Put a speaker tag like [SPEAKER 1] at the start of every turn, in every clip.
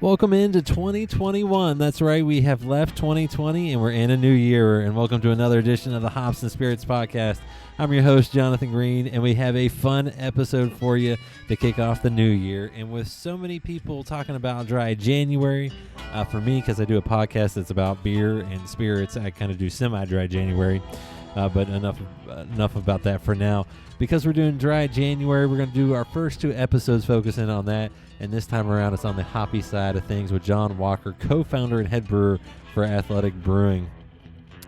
[SPEAKER 1] Welcome into 2021. That's right, we have left 2020 and we're in a new year. And welcome to another edition of the Hops and Spirits podcast. I'm your host, Jonathan Green, and we have a fun episode for you to kick off the new year. And with so many people talking about dry January, for me, because I do a podcast that's about beer and spirits, I kind of do semi-dry January. But enough about that for now. Because we're doing dry January, we're going to do our first two episodes focusing on that. And this time around, it's on the hoppy side of things with John Walker, co-founder and head brewer for Athletic Brewing.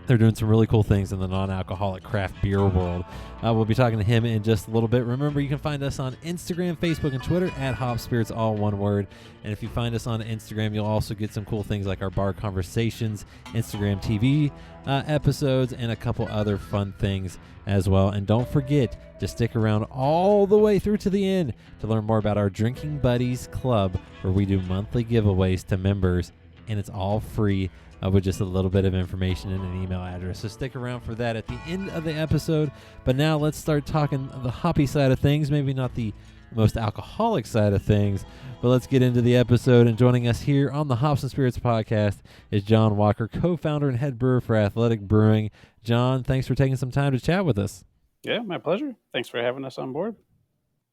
[SPEAKER 1] They're doing some really cool things in the non-alcoholic craft beer world. We'll be talking to him in just a little bit. Remember, you can find us on Instagram, Facebook, and Twitter at Hop Spirits, all one word. And if you find us on Instagram, you'll also get some cool things like our bar conversations, Instagram TV episodes, and a couple other fun things as well. And don't forget to stick around all the way through to the end to learn more about our Drinking Buddies Club, where we do monthly giveaways to members, and it's all free. With just a little bit of information and an email address. So stick around for that at the end of the episode. But now let's start talking the hoppy side of things, maybe not the most alcoholic side of things, but let's get into the episode. And joining us here on the Hops and Spirits podcast is John Walker, co-founder and head brewer for Athletic Brewing. John, thanks for taking some time to chat with us.
[SPEAKER 2] Yeah, my pleasure. Thanks for having us on board.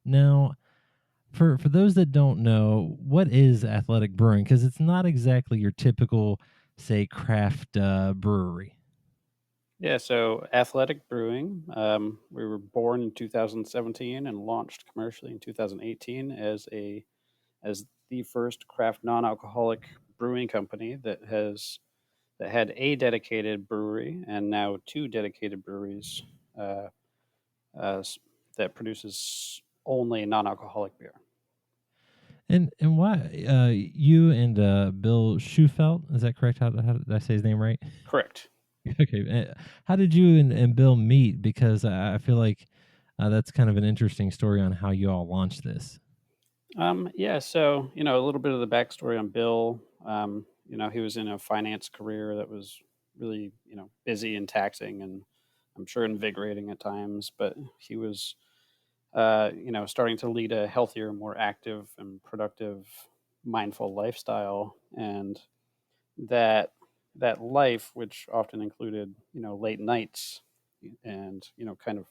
[SPEAKER 1] Now, for those that don't know, what is Athletic Brewing? Because it's not exactly your typical, say, craft brewery.
[SPEAKER 2] Yeah, so Athletic Brewing, we were born in 2017 and launched commercially in 2018 as the first craft non-alcoholic brewing company that had a dedicated brewery and now two dedicated breweries that produces only non-alcoholic beer.
[SPEAKER 1] And why you and Bill Schufelt, is that correct? How did I say his name right?
[SPEAKER 2] Correct.
[SPEAKER 1] Okay. How did you and Bill meet? Because I feel like that's kind of an interesting story on how you all launched this.
[SPEAKER 2] Yeah, so, a little bit of the backstory on Bill. He was in a finance career that was really, busy and taxing and I'm sure invigorating at times, but he was starting to lead a healthier, more active and productive, mindful lifestyle. And that life, which often included, late nights and, kind of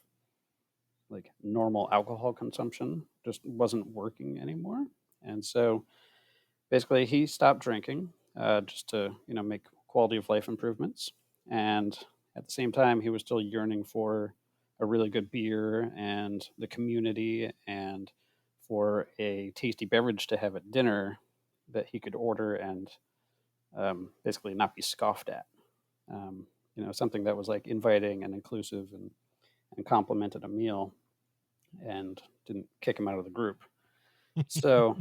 [SPEAKER 2] like normal alcohol consumption, just wasn't working anymore. And so basically he stopped drinking just to, make quality of life improvements. And at the same time, he was still yearning for a really good beer and the community and for a tasty beverage to have at dinner that he could order and basically not be scoffed at. Something that was like inviting and inclusive and complimented a meal and didn't kick him out of the group. So,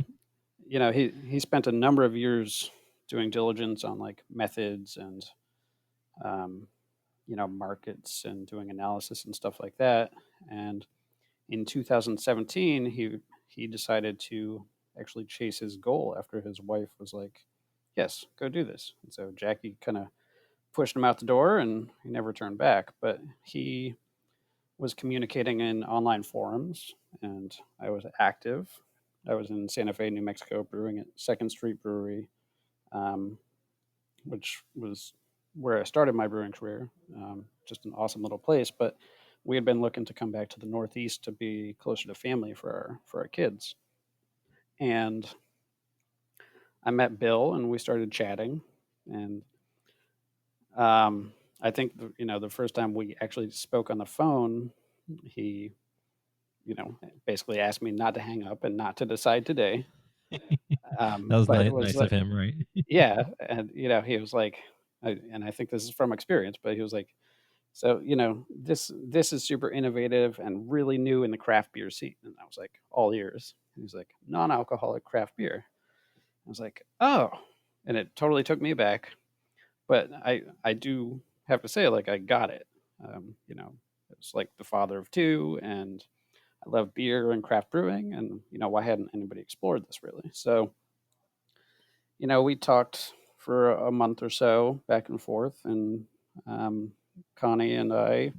[SPEAKER 2] he spent a number of years doing diligence on like methods and markets and doing analysis and stuff like that. And in 2017, he decided to actually chase his goal after his wife was like, "Yes, go do this." And so Jackie kind of pushed him out the door, and he never turned back. But he was communicating in online forums, and I was active. I was in Santa Fe, New Mexico, brewing at Second Street Brewery, which was where I started my brewing career. Just an awesome little place, but we had been looking to come back to the Northeast to be closer to family for our kids. And I met Bill, and we started chatting. And I think the first time we actually spoke on the phone, he basically asked me not to hang up and not to decide today.
[SPEAKER 1] That was nice
[SPEAKER 2] like,
[SPEAKER 1] of him, right?
[SPEAKER 2] Yeah, and he was like, and I think this is from experience, but he was like, so this is super innovative and really new in the craft beer scene. And I was like, all ears. And he's like, non-alcoholic craft beer. I was like, oh, and it totally took me back, but I do have to say, like, I got it. It's like the father of two, and I love beer and craft brewing, and why hadn't anybody explored this really? So we talked for a month or so back and forth, and Connie and I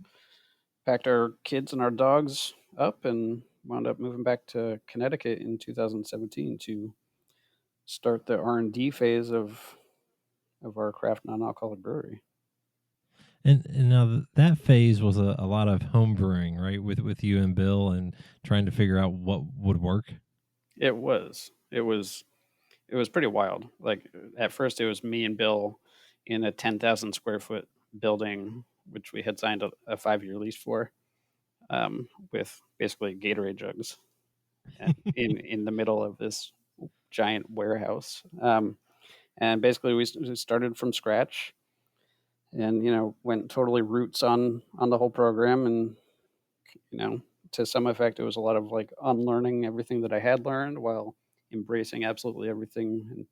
[SPEAKER 2] packed our kids and our dogs up and wound up moving back to Connecticut in 2017 to start the R&D phase of our craft non-alcoholic brewery.
[SPEAKER 1] And now that phase was a lot of home brewing, right? With you and Bill and trying to figure out what would work.
[SPEAKER 2] It was pretty wild. Like at first, it was me and Bill in a 10,000 square foot building, which we had signed a 5-year lease for, with basically Gatorade jugs in the middle of this giant warehouse. And basically, we started from scratch, and went totally roots on the whole program, and to some effect, it was a lot of like unlearning everything that I had learned while embracing absolutely everything and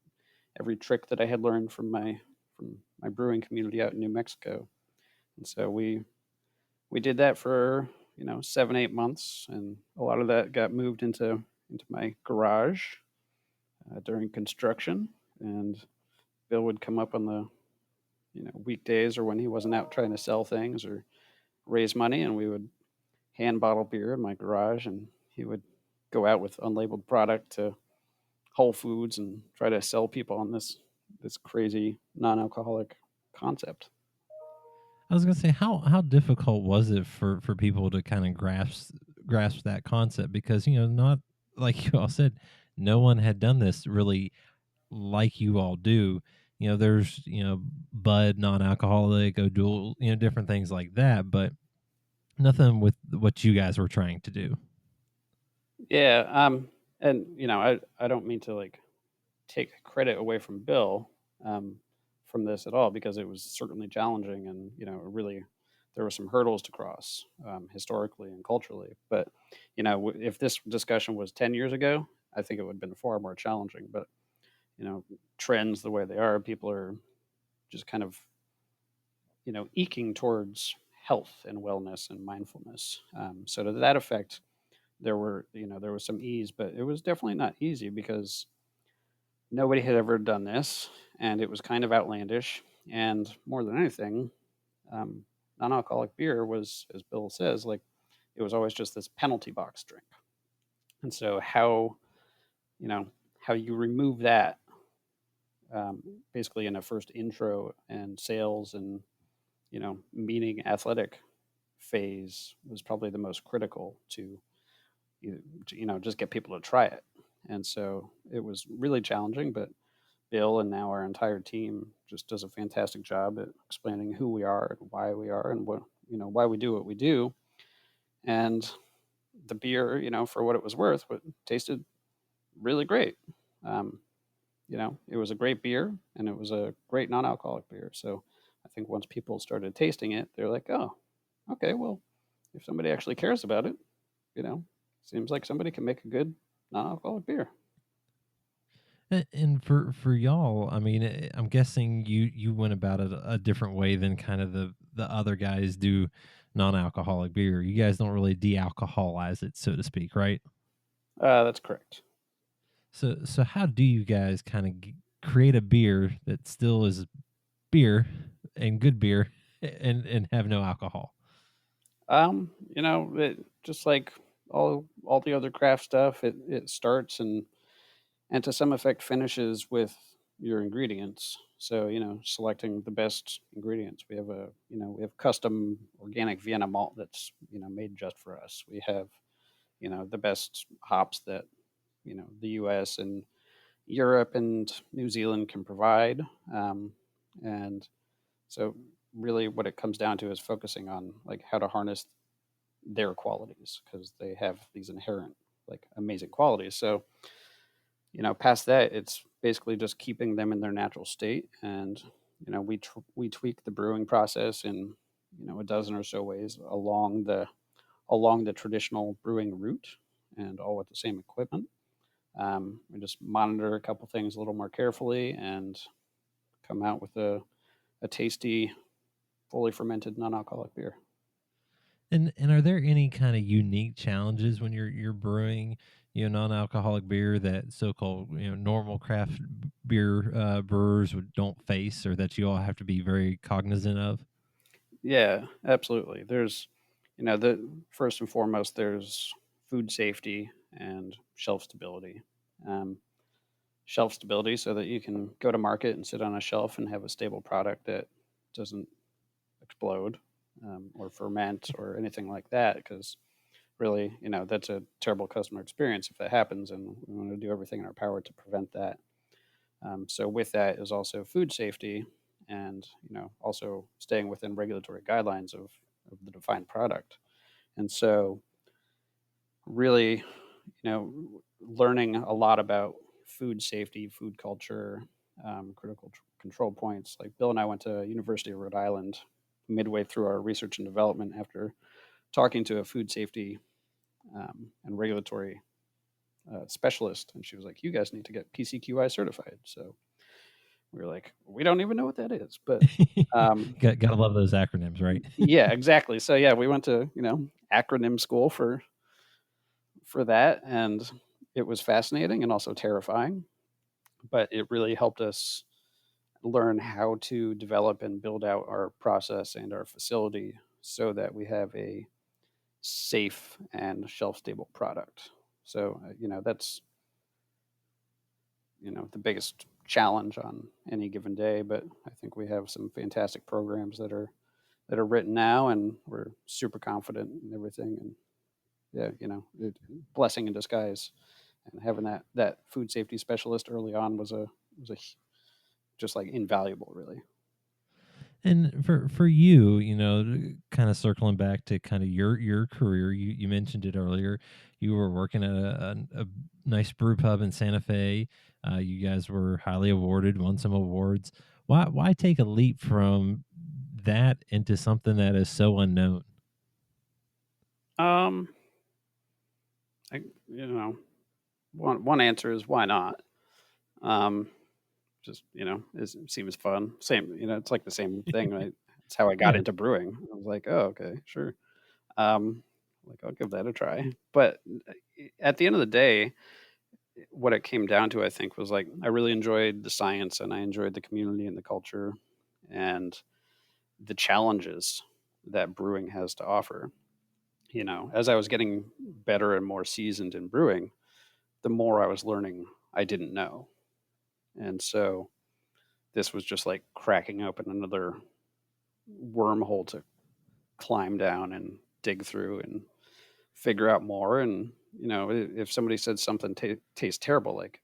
[SPEAKER 2] every trick that I had learned from my brewing community out in New Mexico. And so we did that for 7-8 months, and a lot of that got moved into my garage during construction. And Bill would come up on the weekdays or when he wasn't out trying to sell things or raise money, and we would hand bottle beer in my garage, and he would go out with unlabeled product to Whole Foods and try to sell people on this crazy non-alcoholic concept.
[SPEAKER 1] I was gonna say, how difficult was it for people to kind of grasp that concept, because not like you all said, no one had done this really like you all do. There's Bud non-alcoholic, O'Doul, different things like that, but nothing with what you guys were trying to do.
[SPEAKER 2] Yeah, and I don't mean to like take credit away from Bill um, from this at all, because it was certainly challenging, and really there were some hurdles to cross historically and culturally. But if this discussion was 10 years ago, I think it would have been far more challenging. But trends the way they are, people are just kind of eking towards health and wellness and mindfulness. So to that effect, there was some ease, but it was definitely not easy because nobody had ever done this, and it was kind of outlandish. And more than anything, non-alcoholic beer was, as Bill says, like it was always just this penalty box drink. And so you know how you remove that, basically in a first intro and sales and meeting athletic phase was probably the most critical to just get people to try it. And so it was really challenging, but Bill and now our entire team just does a fantastic job at explaining who we are and why we are and what why we do what we do. And the beer, for what it was worth, but tasted really great. Um, it was a great beer, and it was a great non-alcoholic beer. So I think once people started tasting it, they're like, oh, okay, well, if somebody actually cares about it, you know, seems like somebody can make a good non-alcoholic beer.
[SPEAKER 1] And for y'all, I mean, I'm guessing you went about it a different way than kind of the other guys do non-alcoholic beer. You guys don't really de-alcoholize it, so to speak, right?
[SPEAKER 2] That's correct.
[SPEAKER 1] So how do you guys kind of create a beer that still is beer and good beer and have no alcohol?
[SPEAKER 2] Just like all the other craft stuff, it starts and to some effect finishes with your ingredients. So selecting the best ingredients. We have custom organic Vienna malt that's made just for us. We have the best hops that the U.S. and Europe and New Zealand can provide, and so really what it comes down to is focusing on like how to harness their qualities, because they have these inherent like amazing qualities. So past that, it's basically just keeping them in their natural state. And we tweak the brewing process in a dozen or so ways along the traditional brewing route, and all with the same equipment. We just monitor a couple things a little more carefully and come out with a tasty, fully fermented non-alcoholic beer.
[SPEAKER 1] And are there any kind of unique challenges when you're brewing, non-alcoholic beer that so-called normal craft beer brewers don't face, or that you all have to be very cognizant of?
[SPEAKER 2] Yeah, absolutely. There's, the first and foremost, there's food safety and shelf stability. Um, shelf stability so that you can go to market and sit on a shelf and have a stable product that doesn't explode or ferment or anything like that. Because really, that's a terrible customer experience if that happens, and we want to do everything in our power to prevent that. So with that is also food safety, and also staying within regulatory guidelines of the defined product. And so really, learning a lot about food safety, food culture, critical control points. Like Bill and I went to University of Rhode Island midway through our research and development after talking to a food safety and regulatory specialist, and she was like, "You guys need to get PCQI certified." So we were like, "We don't even know what that is," but
[SPEAKER 1] Gotta love those acronyms, right?
[SPEAKER 2] yeah, exactly. So yeah, we went to acronym school for that, and it was fascinating and also terrifying, but it really helped us learn how to develop and build out our process and our facility so that we have a safe and shelf stable product. So that's the biggest challenge on any given day, but I think we have some fantastic programs that are written now, and we're super confident in everything. And yeah, blessing in disguise. And having that food safety specialist early on was just like invaluable, really.
[SPEAKER 1] And for you, kind of circling back to kind of your career, you mentioned it earlier. You were working at a nice brew pub in Santa Fe. You guys were highly awarded, won some awards. Why take a leap from that into something that is so unknown?
[SPEAKER 2] Um, I, one answer is why not. Um, just it seems fun. Same, it's like the same thing. Right? It's how I got
[SPEAKER 1] Yeah.
[SPEAKER 2] into brewing. I was like, oh, okay, sure. Like I'll give that a try. But at the end of the day, what it came down to, I think, was like I really enjoyed the science and I enjoyed the community and the culture and the challenges that brewing has to offer. As I was getting better and more seasoned in brewing, the more I was learning I didn't know. And so this was just like cracking open another wormhole to climb down and dig through and figure out more. And, if somebody said something tastes terrible, like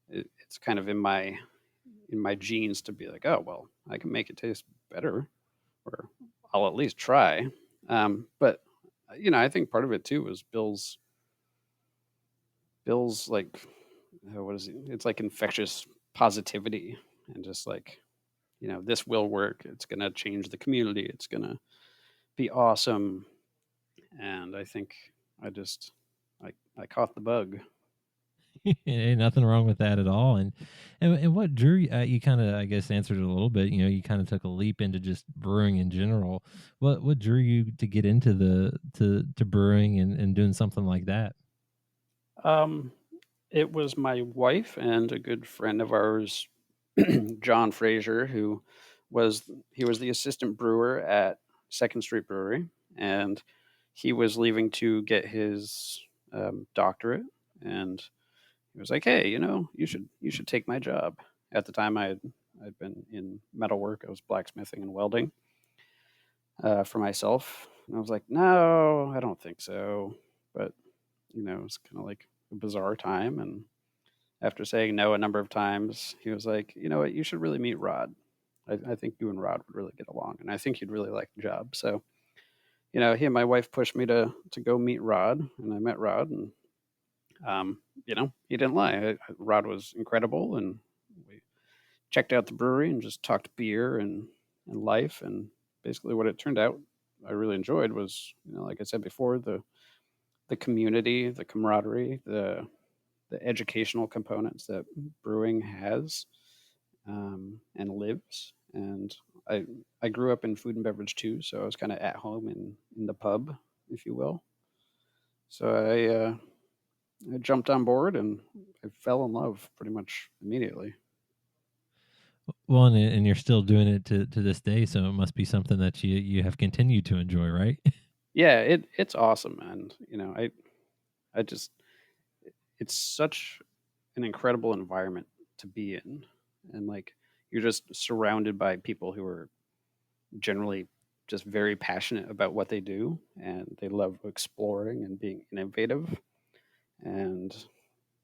[SPEAKER 2] it's kind of in my genes to be like, oh, well, I can make it taste better, or I'll at least try. But I think part of it too was Bill's like, what is it? It's like infectious positivity, and just like, this will work. It's going to change the community. It's going to be awesome. And I think I just, I caught the bug.
[SPEAKER 1] Ain't nothing wrong with that at all. And what drew you? You kind of, I guess, answered it a little bit. You kind of took a leap into just brewing in general. What drew you to get into to brewing and doing something like that?
[SPEAKER 2] Um, it was my wife and a good friend of ours, John Fraser, who was the assistant brewer at Second Street Brewery, and he was leaving to get his doctorate, and he was like, "Hey, you should take my job." At the time, I'd been in metalwork. I was blacksmithing and welding for myself, and I was like, "No, I don't think so." But it's kind of like a bizarre time, and after saying no a number of times, he was like, "You know what? You should really meet Rod. I think you and Rod would really get along, and I think you'd really like the job." So, he and my wife pushed me to go meet Rod, and I met Rod, and he didn't lie. Rod was incredible, and we checked out the brewery and just talked beer and life, and basically what it turned out I really enjoyed was, like I said before, the community, the camaraderie, the educational components that brewing has and lives. And I grew up in food and beverage too, so I was kind of at home in the pub, if you will. So I jumped on board and I fell in love pretty much immediately.
[SPEAKER 1] Well, and you're still doing it to this day, so it must be something that you have continued to enjoy, right?
[SPEAKER 2] Yeah, it's awesome, and I just it's such an incredible environment to be in, and like you're just surrounded by people who are generally just very passionate about what they do, and they love exploring and being innovative. And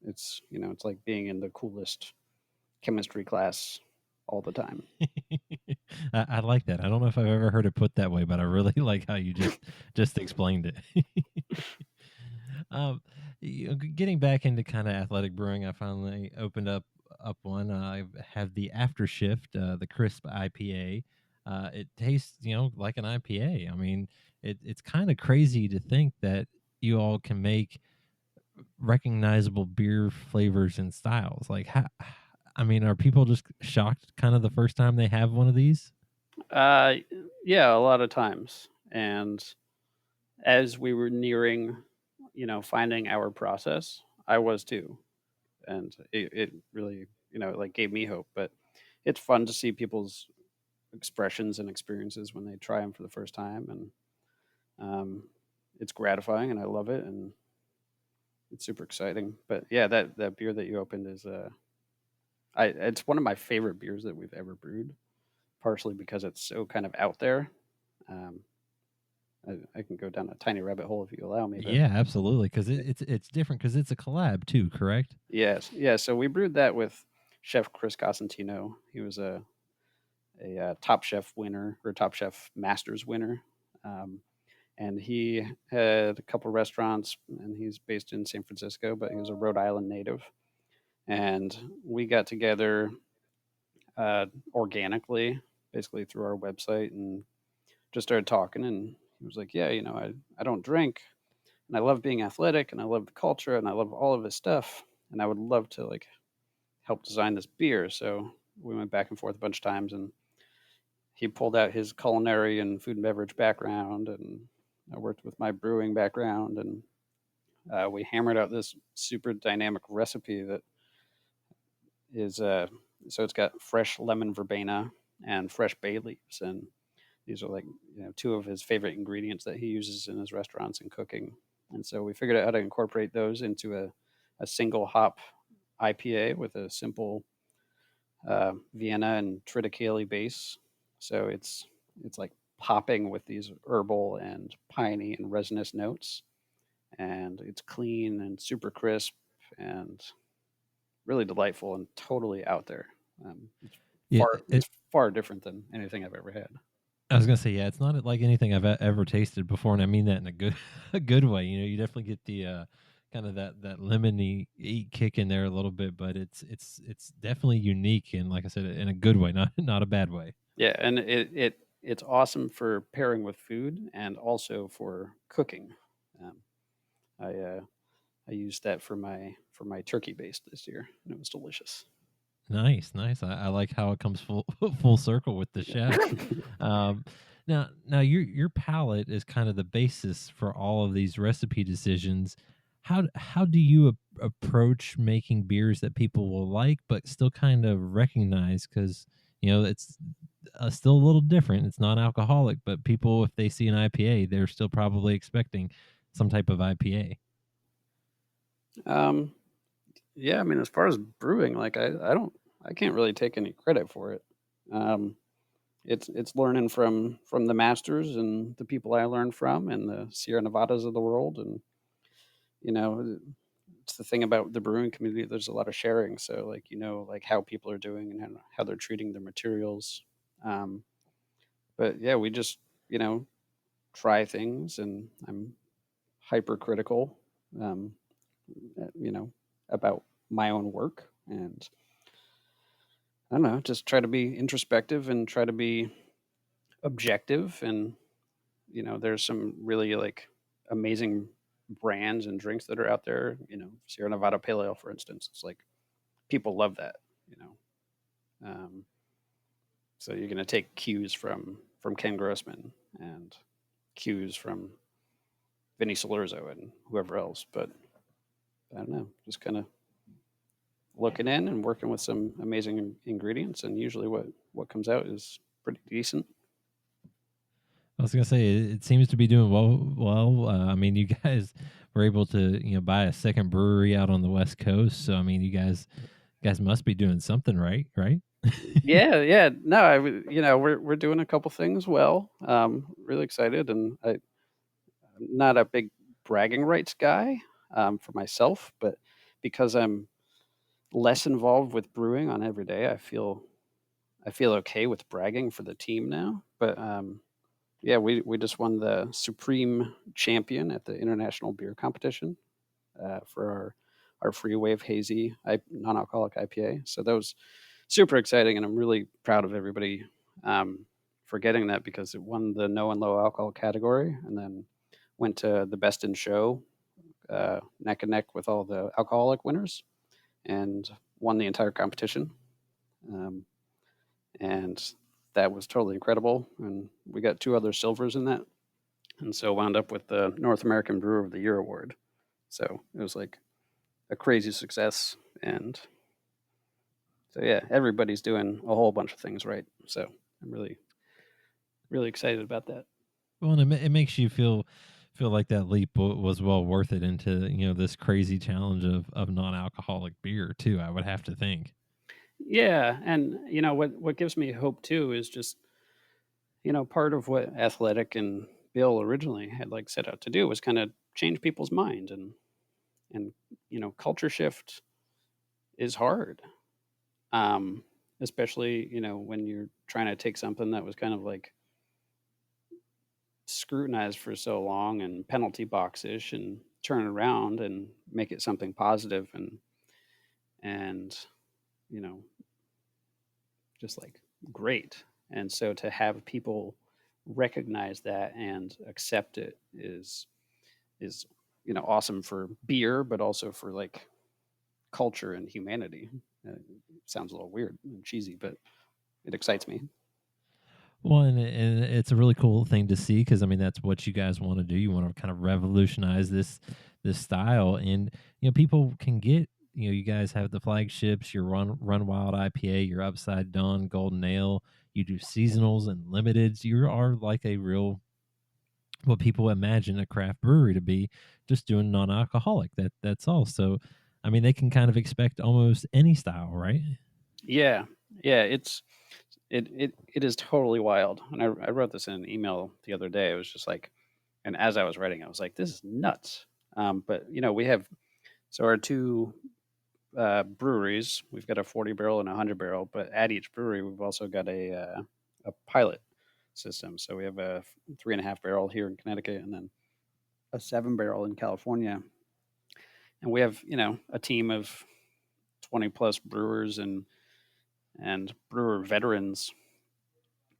[SPEAKER 2] it's, it's like being in the coolest chemistry class all the time.
[SPEAKER 1] I like that. I don't know if I've ever heard it put that way, but I really like how you just explained it. Getting back into kind of athletic brewing, I finally opened up one. I have the Aftershift, the crisp IPA. It tastes, like an IPA. I mean, it's kind of crazy to think that you all can make recognizable beer flavors and styles. Like, how, I mean, are people just shocked kind of the first time they have one of these?
[SPEAKER 2] Uh, yeah, a lot of times. And as we were nearing, finding our process, I was too. And it really, like gave me hope. But it's fun to see people's expressions and experiences when they try them for the first time. And it's gratifying and I love it. And it's super exciting. But yeah, that beer that you opened is, it's one of my favorite beers that we've ever brewed, partially because it's so kind of out there. Um, I can go down a tiny rabbit hole if you allow me, but
[SPEAKER 1] Yeah, absolutely. Because it's different because it's a collab too, correct?
[SPEAKER 2] yes, yeah. So we brewed that with Chef Chris Cosentino. He was a Top Chef winner or Top Chef Masters winner, um, and he had a couple restaurants. And he's based in San Francisco, but he was a Rhode Island native. And we got together organically, basically through our website, and just started talking. And he was like, "Yeah, I don't drink, and I love being athletic, and I love the culture, and I love all of his stuff, and I would love to like help design this beer." So we went back and forth a bunch of times, and he pulled out his culinary and food and beverage background, and I worked with my brewing background, and we hammered out this super dynamic recipe that is so it's got fresh lemon verbena and fresh bay leaves, and these are like two of his favorite ingredients that he uses in his restaurants and cooking. And so we figured out how to incorporate those into a single hop IPA with a simple Vienna and triticale base. So it's like popping with these herbal and piney and resinous notes, and it's clean and super crisp and really delightful and totally out there. It's
[SPEAKER 1] Yeah,
[SPEAKER 2] it's far different than anything I've ever had.
[SPEAKER 1] I was gonna say, yeah, it's not like anything I've ever tasted before, and I mean that in a good a good way. You definitely get the kind of that lemony kick in there a little bit, but it's definitely unique, and like I said, in a good way, not a bad way.
[SPEAKER 2] Yeah, and it's awesome for pairing with food and also for cooking. Um, I I used that for my turkey base this year, and it was delicious.
[SPEAKER 1] Nice, nice. I like how it comes full full circle with the chef. Um, now your palate is kind of the basis for all of these recipe decisions. How do you approach making beers that people will like, but still kind of recognize? Because it's still a little different. It's non-alcoholic, but people, if they see an IPA, they're still probably expecting some type of IPA.
[SPEAKER 2] um, yeah, I mean, as far as brewing, like I can't really take any credit for it. Um, it's learning from the masters and the people I learned from and the Sierra Nevadas of the world. And you know it's the thing about the brewing community, there's a lot of sharing. So like like how people are doing and how they're treating their materials. um, but yeah, we just you know try things, and I'm hypercritical, um, you know about my own work. And I don't know, just try to be introspective and try to be objective. And there's some really like amazing brands and drinks that are out there. Sierra Nevada Pale Ale, for instance. It's like people love that. You know, so you're going to take cues from Ken Grossman and cues from Vinny Solurzo and whoever else. But I don't know, just kind of looking in and working with some amazing ingredients, and usually what comes out is pretty decent.
[SPEAKER 1] I was gonna say it seems to be doing well. Well, I mean, you guys were able to buy a second brewery out on the West Coast. So I mean, you guys must be doing something right, right?
[SPEAKER 2] Yeah, yeah. No, we're doing a couple things well. Really excited, and I'm not a big bragging rights guy for myself, but because I'm less involved with brewing on every day, I feel okay with bragging for the team now. But yeah, we just won the Supreme Champion at the International Beer Competition for our Free Wave Hazy non-alcoholic IPA. So that was super exciting, and I'm really proud of everybody for getting that because it won the no and low alcohol category, and then went to the best in show, neck and neck with all the alcoholic winners, and won the entire competition. Um, and that was totally incredible. And we got 2 other silvers in that, and so wound up with the North American Brewer of the Year award. So it was like a crazy success, and so yeah, everybody's doing a whole bunch of things right. So I'm really excited about that.
[SPEAKER 1] Well, and it makes you feel like that leap was well worth it into this crazy challenge of non-alcoholic beer too. I would have to think.
[SPEAKER 2] Yeah, and what gives me hope too is just part of what Athletic and Bill originally had like set out to do was kind of change people's mind, and culture shift is hard, um, especially when you're trying to take something that was kind of like scrutinized for so long and penalty boxish and turn it around and make it something positive and you know just like great. And so to have people recognize that and accept it is awesome for beer, but also for like culture and humanity. It sounds a little weird and cheesy, but it excites me.
[SPEAKER 1] Well, and it's a really cool thing to see because I mean that's what you guys want to do. You want to kind of revolutionize this style, and people can get. You guys have the flagships, your Run Wild IPA, your Upside Down Golden Ale. You do seasonals and limiteds. You are like a real what people imagine a craft brewery to be, just doing non-alcoholic. That's all. So, I mean, they can kind of expect almost any style, right?
[SPEAKER 2] Yeah, yeah, it is totally wild. And I wrote this in an email the other day. It was just like, and as I was writing, I was like, this is nuts. But we have so our 2 breweries. We've got a 40 barrel and a 100 barrel, but at each brewery, we've also got a pilot system. So we have a 3.5 barrel here in Connecticut, and then a 7 barrel in California. And we have a team of 20 plus brewers and brewer veterans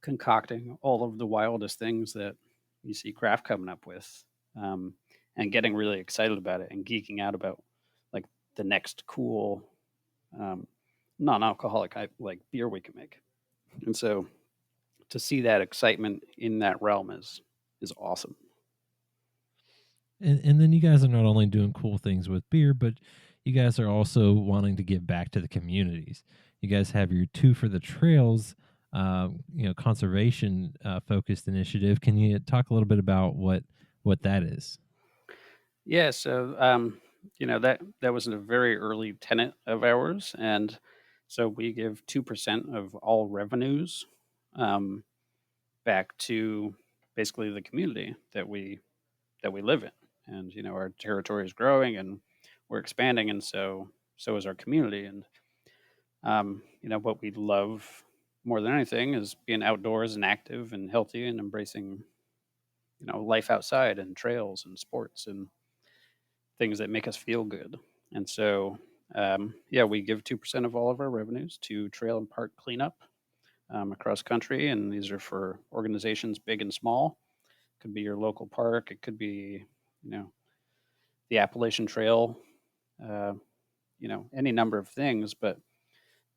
[SPEAKER 2] concocting all of the wildest things that you see craft coming up with, um, and getting really excited about it and geeking out about like the next cool um, non-alcoholic like beer we can make. And so to see that excitement in that realm is awesome.
[SPEAKER 1] And then you guys are not only doing cool things with beer, but you guys are also wanting to give back to the communities. You guys have your Two for the Trails, conservation focused initiative. Can you talk a little bit about what that is?
[SPEAKER 2] Yeah, so that was a very early tenet of ours, and so we give 2% of all revenues um, back to basically the community that we live in. And our territory is growing and we're expanding, and so is our community. And what we love more than anything is being outdoors and active and healthy and embracing life outside and trails and sports and things that make us feel good. And so yeah, we give 2% of all of our revenues to trail and park cleanup across country, and these are for organizations big and small. It could be your local park, it could be you know the Appalachian Trail, uh, any number of things. But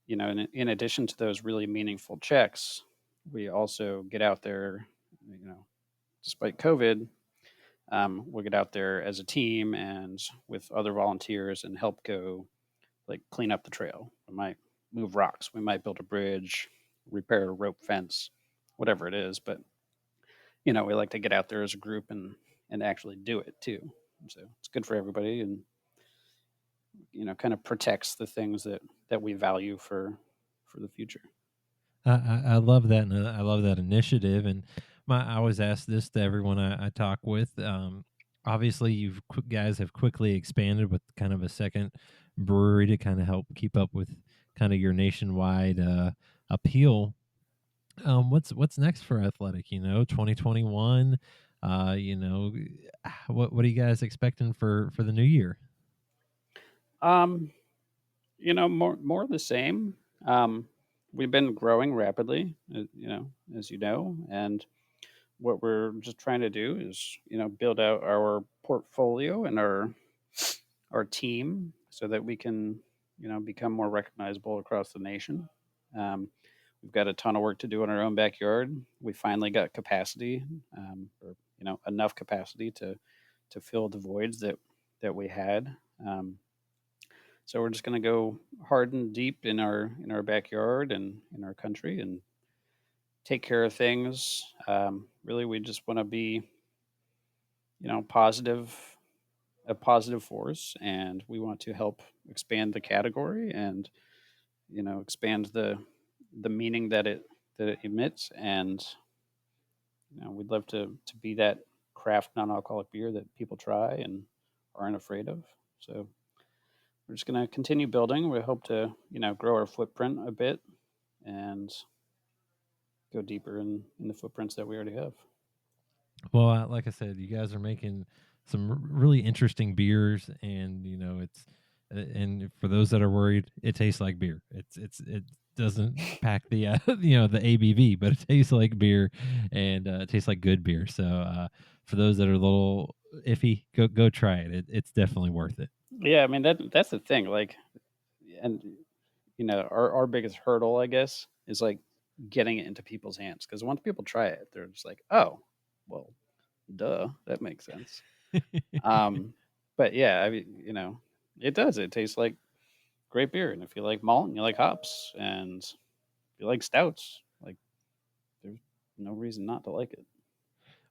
[SPEAKER 2] in addition to those really meaningful checks, we also get out there. Despite COVID, we'll get out there as a team and with other volunteers and help go like clean up the trail. We might move rocks, we might build a bridge, repair a rope fence, whatever it is. But we like to get out there as a group and actually do it too. So it's good for everybody, and kind of protects the things that we value for the future.
[SPEAKER 1] I love that, and I love that initiative. And I always ask this to everyone I talk with. Obviously, guys have quickly expanded with kind of a second brewery to kind of help keep up with kind of your nationwide appeal. What's next for Athletic? 2021. What are you guys expecting for the new year?
[SPEAKER 2] Um, more of the same. We've been growing rapidly, as you know, and what we're just trying to do is, build out our portfolio and our team so that we can, become more recognizable across the nation. Um, we've got a ton of work to do in our own backyard. We finally got capacity, or enough capacity to fill the voids that we had. So we're just going to go hard and deep in our backyard and in our country and take care of things. Really, we just want to be, positive, a positive force, and we want to help expand the category and expand the meaning that it emits. And we'd love to be that craft non-alcoholic beer that people try and aren't afraid of. So we're just going to continue building. We hope to grow our footprint a bit and go deeper in the footprints that we already have.
[SPEAKER 1] Well, like I said, you guys are making some really interesting beers, and it's and for those that are worried, it tastes like beer. It doesn't pack the the ABV, but it tastes like beer, and it tastes like good beer. So for those that are a little iffy, go try it. It's definitely worth it.
[SPEAKER 2] Yeah, I mean that's the thing. Like, and our biggest hurdle, I guess, is like getting it into people's hands, because once people try it, they're just like, oh, well, duh, that makes sense. But yeah, I mean, it does. It tastes like great beer, and if you like malt and you like hops and if you like stouts, like there's no reason not to like it.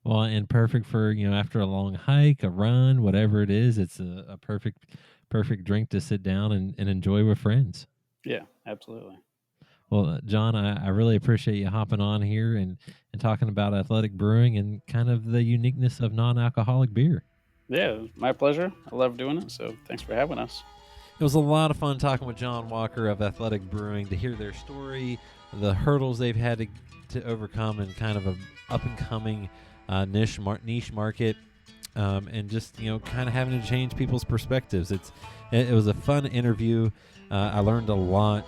[SPEAKER 1] Well, and perfect for after a long hike, a run, whatever it is. It's a perfect drink to sit down and enjoy with friends.
[SPEAKER 2] Yeah, absolutely.
[SPEAKER 1] Well, John, I really appreciate you hopping on here and talking about Athletic Brewing and kind of the uniqueness of non-alcoholic beer.
[SPEAKER 2] Yeah, it was my pleasure. I love doing it. So thanks for having us.
[SPEAKER 1] It was a lot of fun talking with John Walker of Athletic Brewing to hear their story, the hurdles they've had to overcome, and kind of a up and coming niche market, and just kind of having to change people's perspectives. It was a fun interview. I learned a lot.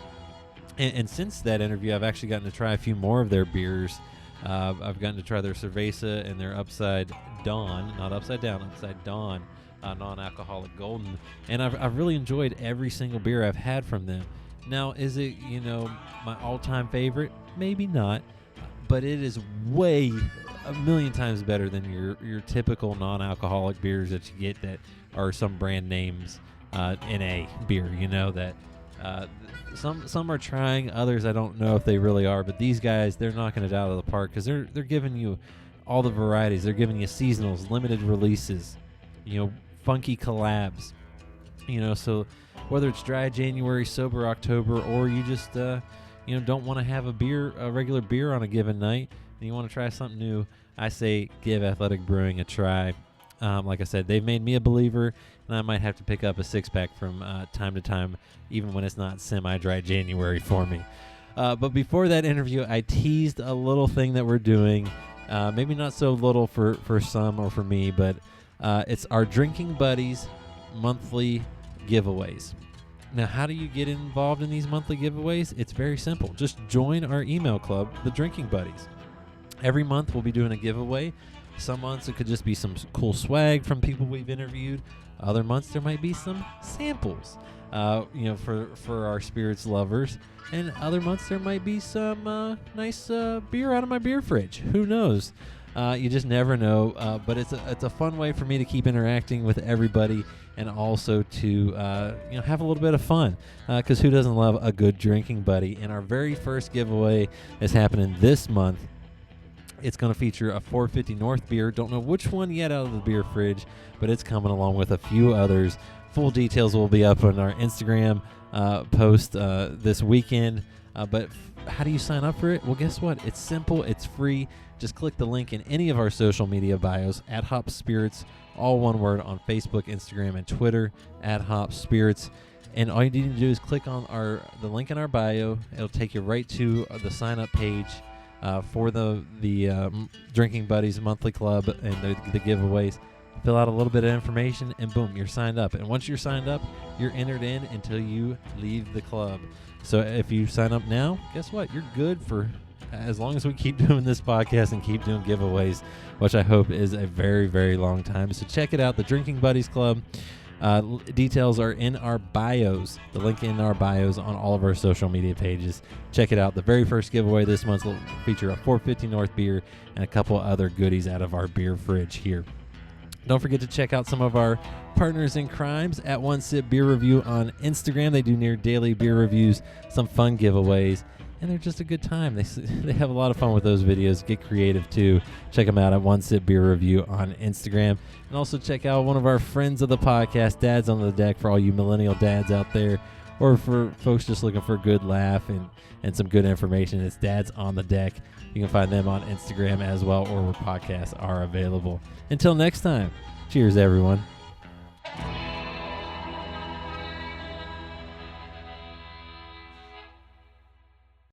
[SPEAKER 1] And since that interview, I've actually gotten to try a few more of their beers. I've gotten to try their Cerveza and their Upside Dawn, not Upside Down, Upside Dawn non-alcoholic golden. And I've really enjoyed every single beer I've had from them. Now, is it, my all-time favorite? Maybe not. But it is way a million times better than your typical non-alcoholic beers that you get that are some brand names in a beer, that... Some are trying, others I don't know if they really are, but these guys, they're knocking it out of the park because they're giving you all the varieties. They're giving you seasonals, limited releases, funky collabs, so whether it's dry January, sober October, or you just don't want to have a regular beer on a given night and you want to try something new, I say give Athletic Brewing a try. Like I said, they've made me a believer, and I might have to pick up a six-pack from time to time, even when it's not semi-dry January for me. But before that interview, I teased a little thing that we're doing, maybe not so little for some or for me, but it's our Drinking Buddies monthly giveaways. Now, how do you get involved in these monthly giveaways? It's very simple. Just join our email club, the Drinking Buddies. Every month we'll be doing a giveaway. Some months it could just be some cool swag from people we've interviewed. Other months there might be some samples, for our spirits lovers. And other months there might be some nice beer out of my beer fridge. Who knows? You just never know. But it's a fun way for me to keep interacting with everybody, and also to have a little bit of fun. Because who doesn't love a good drinking buddy? And our very first giveaway is happening this month. It's going to feature a 450 North beer. Don't know which one yet out of the beer fridge, but it's coming along with a few others. Full details will be up on our Instagram post this weekend. But how do you sign up for it? Well, guess what? It's simple. It's free. Just click the link in any of our social media bios at Hop Spirits, all one word, on Facebook, Instagram, and Twitter at Hop Spirits. And all you need to do is click on the link in our bio. It'll take you right to the sign-up page for the Drinking Buddies Monthly Club and the giveaways. Fill out a little bit of information, and boom, you're signed up. And once you're signed up, you're entered in until you leave the club. So if you sign up now, guess what? You're good for as long as we keep doing this podcast and keep doing giveaways, which I hope is a very, very long time. So check it out, the Drinking Buddies Club. Details are in our bios, the link in our bios on all of our social media pages. Check it out. The very first giveaway this month will feature a 450 North beer and a couple other goodies out of our beer fridge here. Don't forget to check out some of our partners in crimes at One Sip Beer Review on Instagram. They do near daily beer reviews, some fun giveaways, and they're just a good time. They have a lot of fun with those videos. Get creative too. Check them out at One Sip Beer Review on Instagram. And also check out one of our friends of the podcast, Dads on the Deck, for all you millennial dads out there, or for folks just looking for a good laugh and some good information. It's Dads on the Deck. You can find them on Instagram as well, or where podcasts are available. Until next time, cheers, everyone.